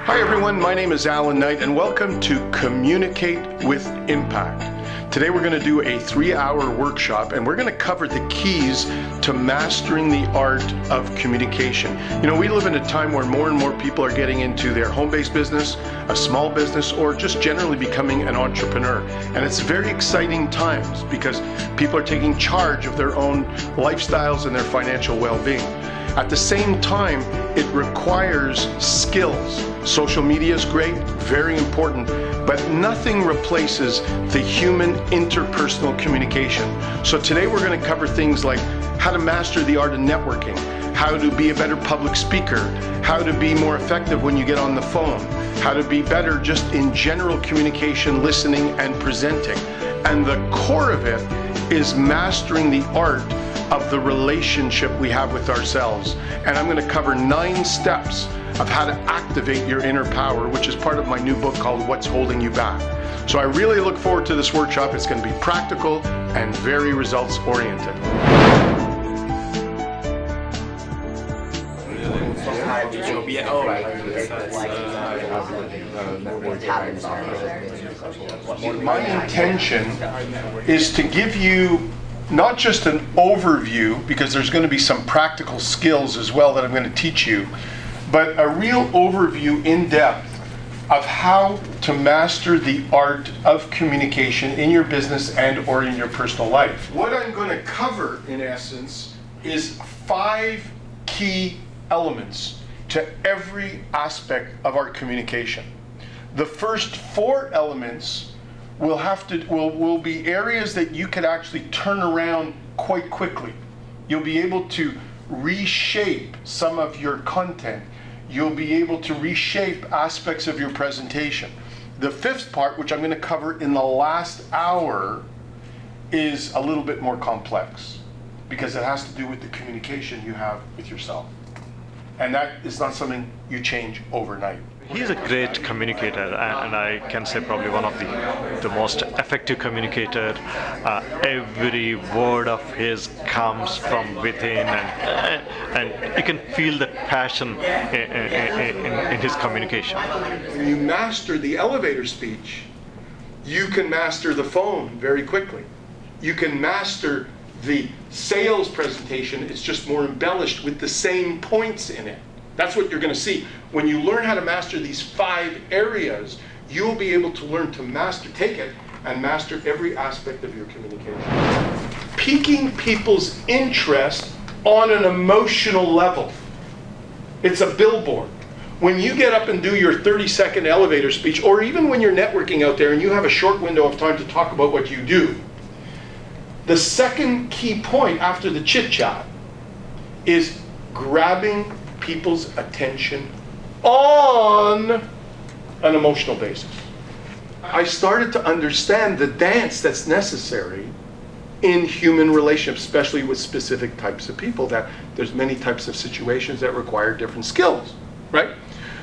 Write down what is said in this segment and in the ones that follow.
Hi everyone, my name is Allan Knight and welcome to Communicate with Impact. Today we're going to do a 3-hour workshop and we're going to cover the keys to mastering the art of communication. You know, we live in a time where more and more people are getting into their home-based business, a small business, or just generally becoming an entrepreneur. And it's very exciting times because people are taking charge of their own lifestyles and their financial well-being. At the same time, it requires skills. Social media is great, very important, but nothing replaces the human interpersonal communication. So today we're going to cover things like how to master the art of networking, how to be a better public speaker, how to be more effective when you get on the phone, how to be better just in general communication, listening, and presenting. And the core of it is mastering the art of the relationship we have with ourselves. And I'm going to cover 9 steps of how to activate your inner power, which is part of my new book called What's Holding You Back. So I really look forward to this workshop. It's going to be practical and very results oriented. My intention is to give you not just an overview, because there's going to be some practical skills as well that I'm going to teach you, but a real overview in depth of how to master the art of communication in your business and or in your personal life. What I'm going to cover, in essence, is 5 key elements to every aspect of our communication. The first 4 elements will be areas that you can actually turn around quite quickly. You'll be able to reshape some of your content. You'll be able to reshape aspects of your presentation. The 5th part, which I'm going to cover in the last hour, is a little bit more complex because it has to do with the communication you have with yourself. And that is not something you change overnight. He's a great communicator, and I can say probably one of the most effective communicator. Every word of his comes from within, and you can feel the passion in his communication. When you master the elevator speech, you can master the phone very quickly. You can master the sales presentation. It's just more embellished with the same points in it. That's what you're going to see. When you learn how to master these 5 areas, you'll be able to learn to take it and master every aspect of your communication. Piquing people's interest on an emotional level. It's a billboard. When you get up and do your 30-second elevator speech, or even when you're networking out there and you have a short window of time to talk about what you do, the second key point after the chit-chat is grabbing people's attention on an emotional basis. I started to understand the dance that's necessary in human relationships, especially with specific types of people, that there's many types of situations that require different skills, right?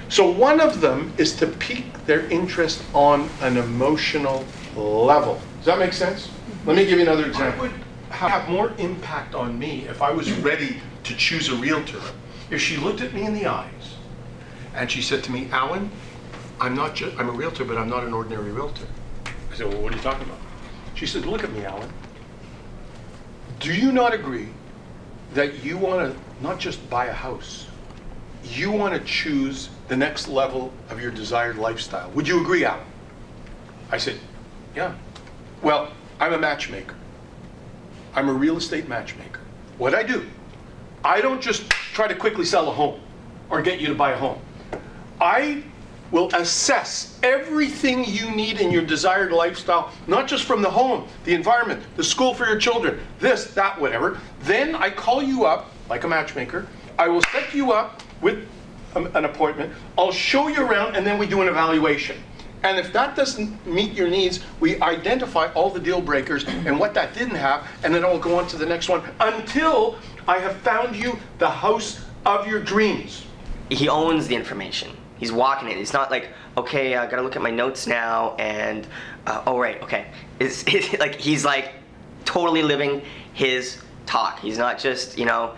So one of them is to pique their interest on an emotional level. Does that make sense? Let me give you another example. It would have more impact on me if I was ready to choose a realtor if she looked at me in the eyes and she said to me, Allan, I'm a realtor, but I'm not an ordinary realtor. I said, well, what are you talking about? She said, look at me, Allan. Do you not agree that you want to not just buy a house, you want to choose the next level of your desired lifestyle? Would you agree, Allan? I said, yeah. Well, I'm a matchmaker. I'm a real estate matchmaker. What I do, I don't just try to quickly sell a home or get you to buy a home. I will assess everything you need in your desired lifestyle, not just from the home, the environment, the school for your children, this, that, whatever. Then I call you up, like a matchmaker. I will set you up with an appointment. I'll show you around, and then we do an evaluation. And if that doesn't meet your needs, we identify all the deal breakers and what that didn't have, and then I'll go on to the next one until I have found you the house of your dreams. He owns the information. He's walking it. It's not like, okay, I gotta look at my notes now, and oh right, okay. It's like he's like totally living his talk. He's not just, you know,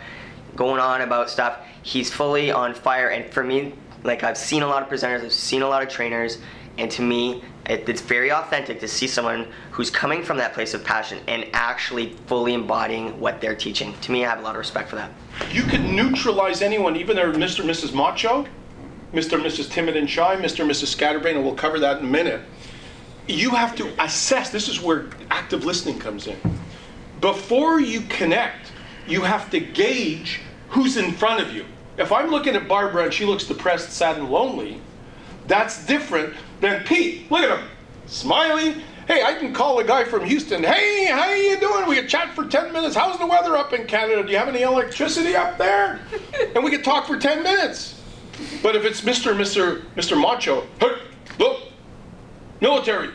going on about stuff. He's fully on fire, and for me, Like, I've seen a lot of presenters, I've seen a lot of trainers, and to me, it's very authentic to see someone who's coming from that place of passion and actually fully embodying what they're teaching. To me, I have a lot of respect for that. You can neutralize anyone, even their Mr. and Mrs. Macho, Mr. and Mrs. Timid and Shy, Mr. and Mrs. Scatterbrain, and we'll cover that in a minute. You have to assess, this is where active listening comes in. Before you connect, you have to gauge who's in front of you. If I'm looking at Barbara and she looks depressed, sad, and lonely, that's different than Pete. Look at him, smiling. Hey, I can call a guy from Houston. Hey, how you doing? We can chat for 10 minutes. How's the weather up in Canada? Do you have any electricity up there? And we can talk for 10 minutes. But if it's Mr. Macho, hey, look, military.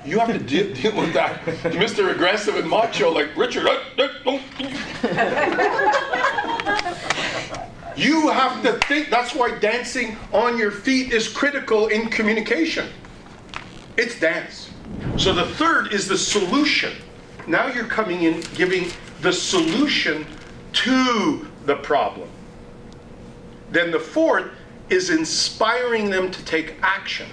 You have to deal with that. Mr. Aggressive and Macho like Richard. You have to think. That's why dancing on your feet is critical in communication. It's dance. So the third is the solution. Now you're coming in giving the solution to the problem. Then the fourth is inspiring them to take action,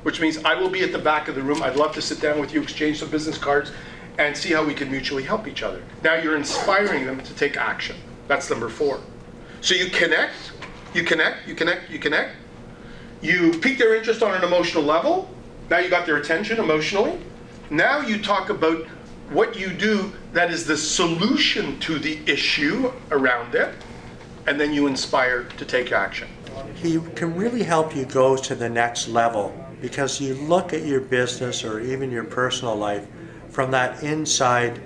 which means I will be at the back of the room. I'd love to sit down with you, exchange some business cards, and see how we can mutually help each other. Now you're inspiring them to take action. That's number 4. So you connect, you connect, you connect, you connect. You pique their interest on an emotional level. Now you got their attention emotionally. Now you talk about what you do that is the solution to the issue around it, and then you inspire to take action. He can really help you go to the next level because you look at your business or even your personal life from that inside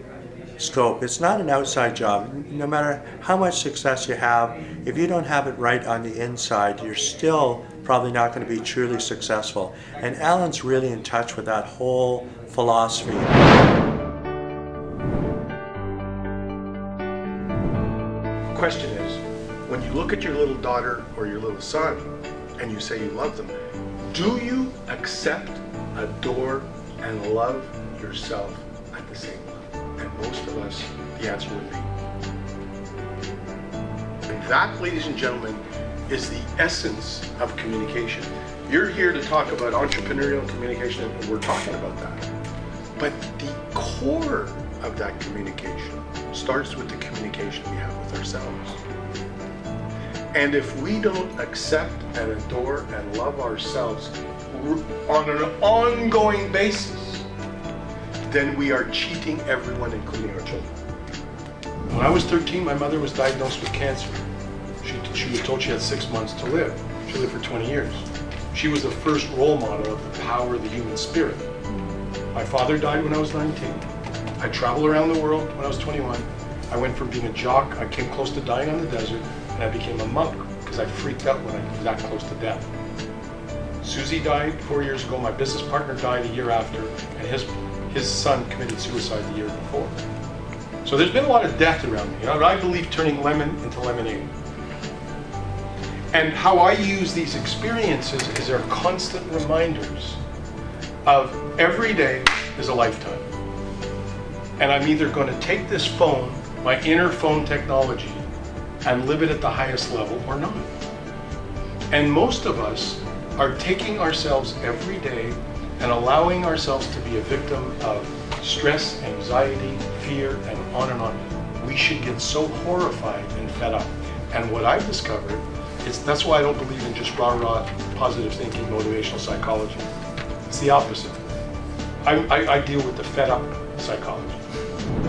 scope. It's not an outside job. No matter how much success you have, if you don't have it right on the inside, you're still probably not going to be truly successful. And Allan's really in touch with that whole philosophy. Question is, when you look at your little daughter or your little son and you say you love them, do you accept, adore, and love yourself at the same level? And most of us, the answer would be. And that, ladies and gentlemen, is the essence of communication. You're here to talk about entrepreneurial communication, and we're talking about that. But the core of that communication starts with the communication we have with ourselves. And if we don't accept and adore and love ourselves on an ongoing basis, then we are cheating everyone, including our children. When I was 13, my mother was diagnosed with cancer. She was told she had 6 months to live. She lived for 20 years. She was the first role model of the power of the human spirit. My father died when I was 19. I traveled around the world when I was 21. I went from being a jock, I came close to dying on the desert, and I became a monk because I freaked out when I was that close to death. Susie died 4 years ago, my business partner died a year after, and his son committed suicide the year before. So there's been a lot of death around me. I believe turning lemon into lemonade. And how I use these experiences is they're constant reminders of every day is a lifetime. And I'm either going to take this phone, my inner phone technology, and live it at the highest level or not. And most of us are taking ourselves every day and allowing ourselves to be a victim of stress, anxiety, fear, and on and on. We should get so horrified and fed up. And what I've discovered is that's why I don't believe in just rah-rah positive thinking, motivational psychology. It's the opposite. I deal with the fed up psychology.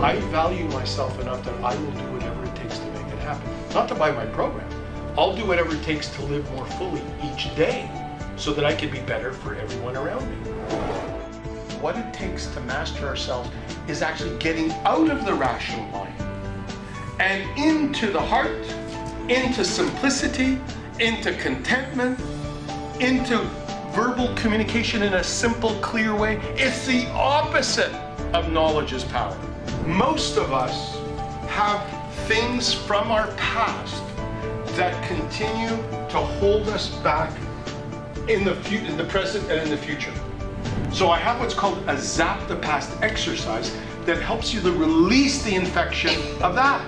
I value myself enough that I will do whatever it takes to make it happen. Not to buy my program. I'll do whatever it takes to live more fully each day so that I can be better for everyone around me. What it takes to master ourselves is actually getting out of the rational mind and into the heart, into simplicity, into contentment, into verbal communication in a simple, clear way. It's the opposite of knowledge is power. Most of us have things from our past that continue to hold us back in the present and in the future. So I have what's called a Zap the Past exercise that helps you to release the infection of that.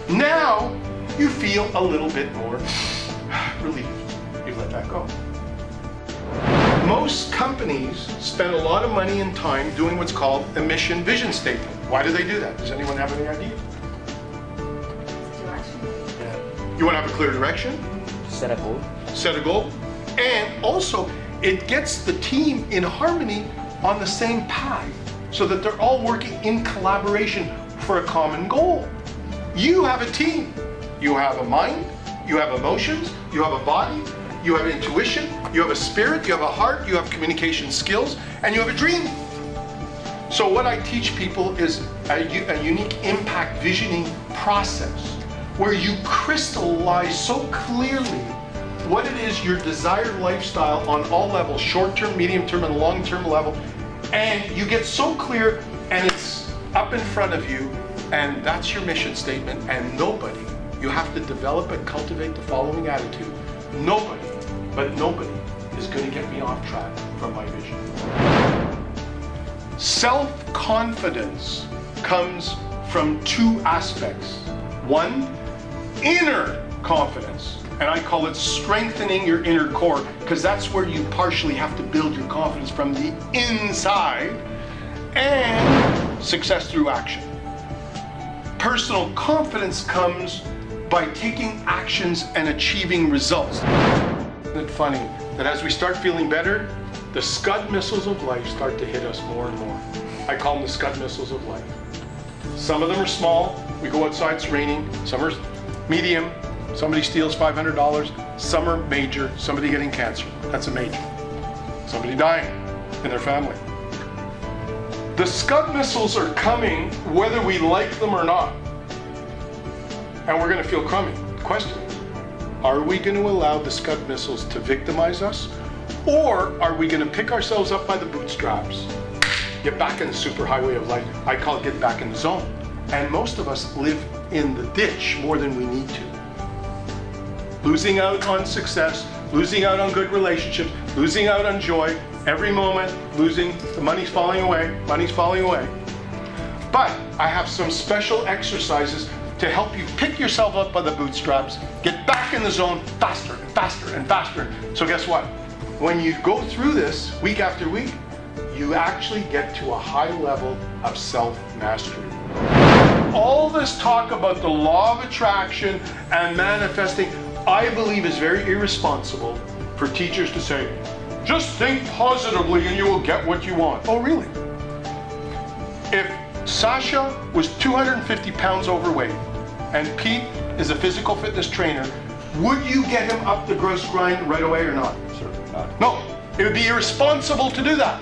Now you feel a little bit more relieved. that go. Most companies spend a lot of money and time doing what's called a mission vision statement. Why do they do that? Does anyone have any idea? You want to have a clear direction? Set a goal. Set a goal. And also, it gets the team in harmony on the same path so that they're all working in collaboration for a common goal. You have a team. You have a mind, you have emotions, you have a body, you have intuition, you have a spirit, you have a heart, you have communication skills, and you have a dream. So what I teach people is a unique impact visioning process where you crystallize so clearly what it is your desired lifestyle on all levels, short-term, medium-term, and long-term level, and you get so clear and it's up in front of you, and that's your mission statement, and nobody, you have to develop and cultivate the following attitude. Nobody, but nobody, is going to get me off track from my vision. Self-confidence comes from two aspects. One, inner confidence, and I call it strengthening your inner core, because that's where you partially have to build your confidence from the inside, and success through action. Personal confidence comes by taking actions and achieving results. Isn't it funny that as we start feeling better, the Scud missiles of life start to hit us more and more. I call them the Scud missiles of life. Some of them are small. We go outside, it's raining. Some are medium. Somebody steals $500. Some are major. Somebody getting cancer. That's a major. Somebody dying in their family. The Scud missiles are coming whether we like them or not. And we're going to feel crummy. Question, are we going to allow the Scud missiles to victimize us? Or are we going to pick ourselves up by the bootstraps, get back in the superhighway of life? I call it get back in the zone. And most of us live in the ditch more than we need to. Losing out on success, losing out on good relationships, losing out on joy, every moment losing, the money's falling away, money's falling away. But I have some special exercises to help you pick yourself up by the bootstraps, get back in the zone faster and faster and faster. So guess what? When you go through this week after week, you actually get to a high level of self-mastery. All this talk about the law of attraction and manifesting, I believe is very irresponsible for teachers to say, just think positively and you will get what you want. Oh, really? If Sasha was 250 pounds overweight and Pete is a physical fitness trainer, would you get him up the gross grind right away or not? Certainly not. No, it would be irresponsible to do that.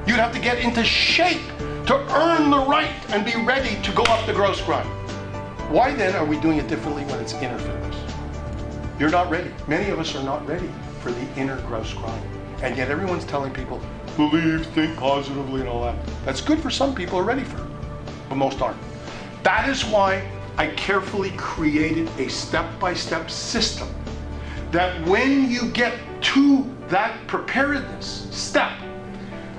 You'd have to get into shape to earn the right and be ready to go up the gross grind. Why then are we doing it differently when it's inner fitness? You're not ready. Many of us are not ready for the inner gross grind. And yet everyone's telling people, believe, think positively and all that. That's good for some people are ready for it, but most aren't. That is why I carefully created a step-by-step system that when you get to that preparedness step,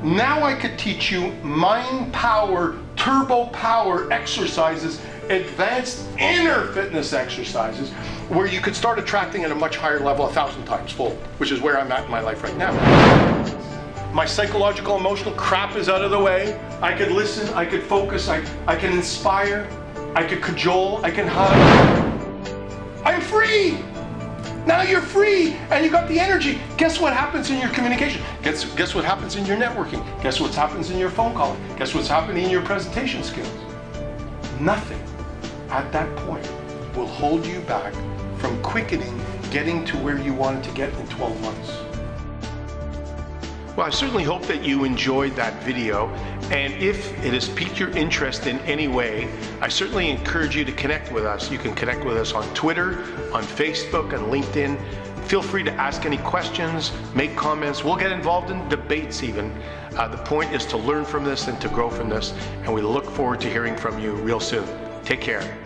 now I could teach you mind power, turbo power exercises, advanced inner fitness exercises, where you could start attracting at a much higher level, 1,000 times fold, which is where I'm at in my life right now. My psychological, emotional crap is out of the way. I could listen, I could focus, I can inspire, I could cajole, I can hug. I'm free! Now you're free and you got the energy. Guess what happens in your communication? Guess what happens in your networking? Guess what happens in your phone calling? Guess what's happening in your presentation skills? Nothing at that point will hold you back from quickening, getting to where you wanted to get in 12 months. Well, I certainly hope that you enjoyed that video, and if it has piqued your interest in any way, I certainly encourage you to connect with us. You can connect with us on Twitter, on Facebook, and LinkedIn. Feel free to ask any questions, make comments. We'll get involved in debates even. The point is to learn from this and to grow from this, and we look forward to hearing from you real soon. Take care.